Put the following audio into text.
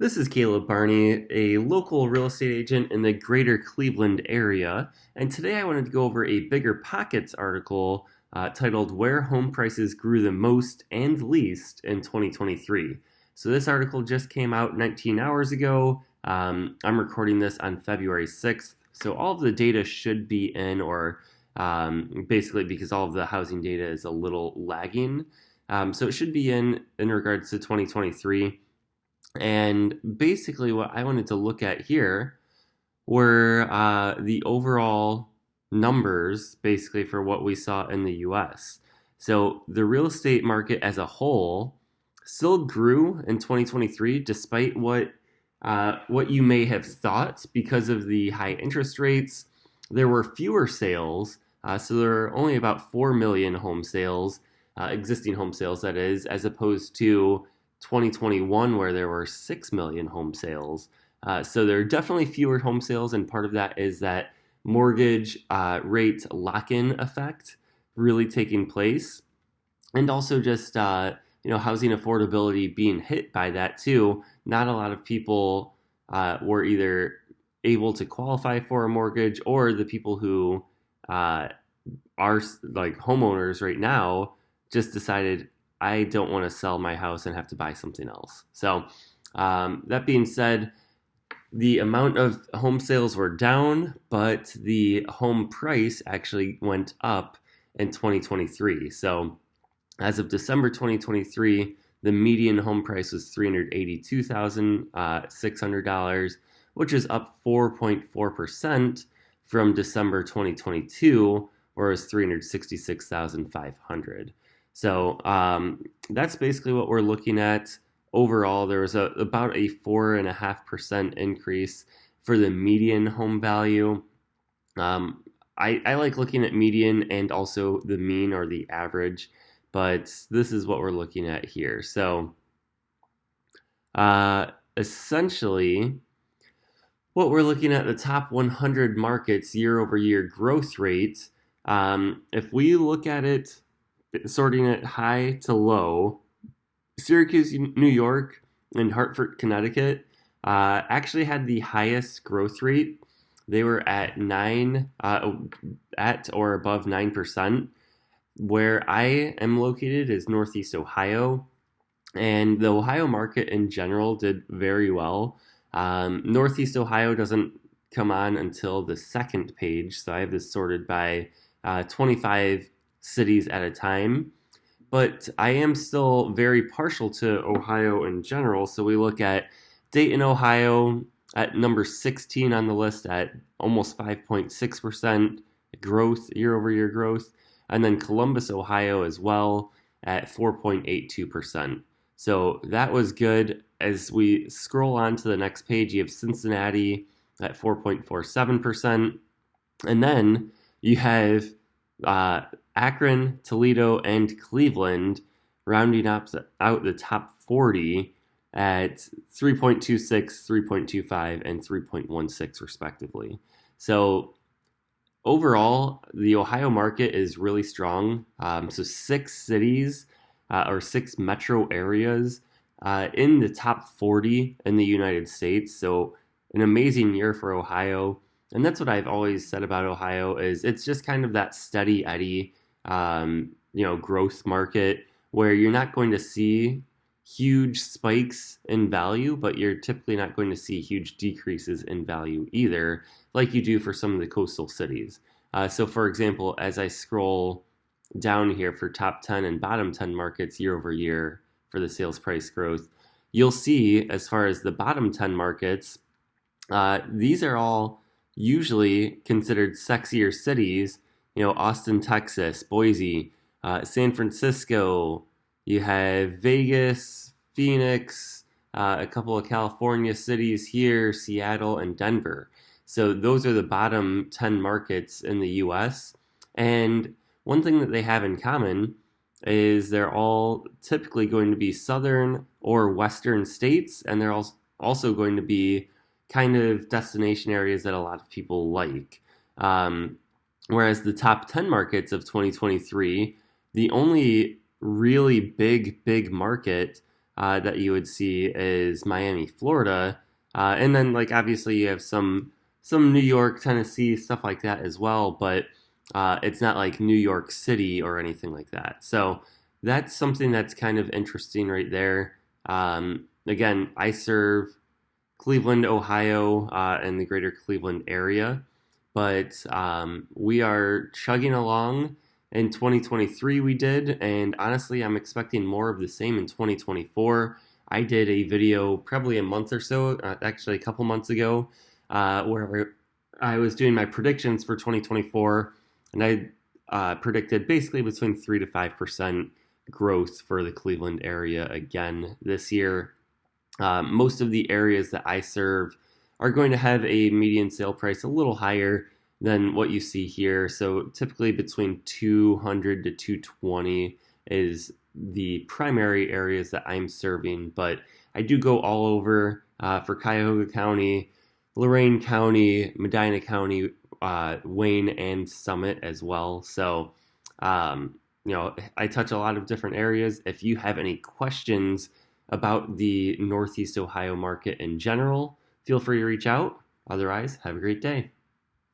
This is Caleb Barney, a local real estate agent in the greater Cleveland area, and today I wanted to go over a Bigger Pockets article titled Where Home Prices Grew the Most and Least in 2023. So, this article just came out 19 hours ago. I'm recording this on February 6th, so all of the data should be in, or basically because all of the housing data is a little lagging. So, it should be in regards to 2023. And basically, what I wanted to look at here were the overall numbers, basically, for what we saw in the US. So the real estate market as a whole still grew in 2023, despite what you may have thought because of the high interest rates. There were fewer sales, so there were only about 4 million home sales, existing home sales, that is, as opposed to 2021, where there were 6 million home sales. So there are definitely fewer home sales, and part of that is that mortgage rate lock in effect really taking place. And also just housing affordability being hit by that too. Not a lot of people were either able to qualify for a mortgage, or the people who are like homeowners right now just decided, I don't want to sell my house and have to buy something else. So that being said, the amount of home sales were down, but the home price actually went up in 2023. So as of December 2023, the median home price was $382,600, which is up 4.4% from December 2022, where it was $366,500. So that's basically what we're looking at. Overall, there was about a 4.5% increase for the median home value. I like looking at median and also the mean or the average, but this is what we're looking at here. So essentially, what we're looking at, the top 100 markets year over year growth rate. If we look at it, sorting it high to low, Syracuse, New York, and Hartford, Connecticut actually had the highest growth rate. They were at at or above 9%. Where I am located is Northeast Ohio, and the Ohio market in general did very well. Northeast Ohio doesn't come on until the second page, so I have this sorted by 25 cities at a time. But I am still very partial to Ohio in general. So we look at Dayton, Ohio at number 16 on the list at almost 5.6% growth, year over year growth. And then Columbus, Ohio as well at 4.82%. So that was good. As we scroll on to the next page, you have Cincinnati at 4.47%. And then you have Akron, Toledo, and Cleveland rounding out the top 40 at 3.26, 3.25, and 3.16 respectively. So overall, the Ohio market is really strong. So 6 cities or 6 metro areas in the top 40 in the United States. So an amazing year for Ohio. And that's what I've always said about Ohio, is it's just kind of that steady Eddie, growth market where you're not going to see huge spikes in value, but you're typically not going to see huge decreases in value either, like you do for some of the coastal cities. So for example, as I scroll down here for top 10 and bottom 10 markets year over year for the sales price growth, you'll see as far as the bottom 10 markets, these are all usually considered sexier cities. Austin, Texas, Boise, San Francisco, you have Vegas, Phoenix, a couple of California cities here, Seattle, and Denver. So those are the bottom 10 markets in the US. And one thing that they have in common is they're all typically going to be southern or western states, and they're also going to be kind of destination areas that a lot of people like. Whereas the top 10 markets of 2023, the only really big market that you would see is Miami, Florida, and then like obviously you have some New York, Tennessee, stuff like that as well, but it's not like New York City or anything like that. So that's something that's kind of interesting right there. Again, I serve Cleveland, Ohio, and the greater Cleveland area. But we are chugging along. In 2023, we did, and honestly, I'm expecting more of the same in 2024. I did a video probably a month or so, actually a couple months ago, where I was doing my predictions for 2024, and I predicted basically between 3 to 5% growth for the Cleveland area again this year. Most of the areas that I serve are going to have a median sale price a little higher than what you see here. So typically between 200 to 220 is the primary areas that I'm serving, but I do go all over for Cuyahoga County, Lorain County, Medina County, Wayne, and Summit as well. So, I touch a lot of different areas. If you have any questions about the Northeast Ohio market in general, feel free to reach out. Otherwise, have a great day.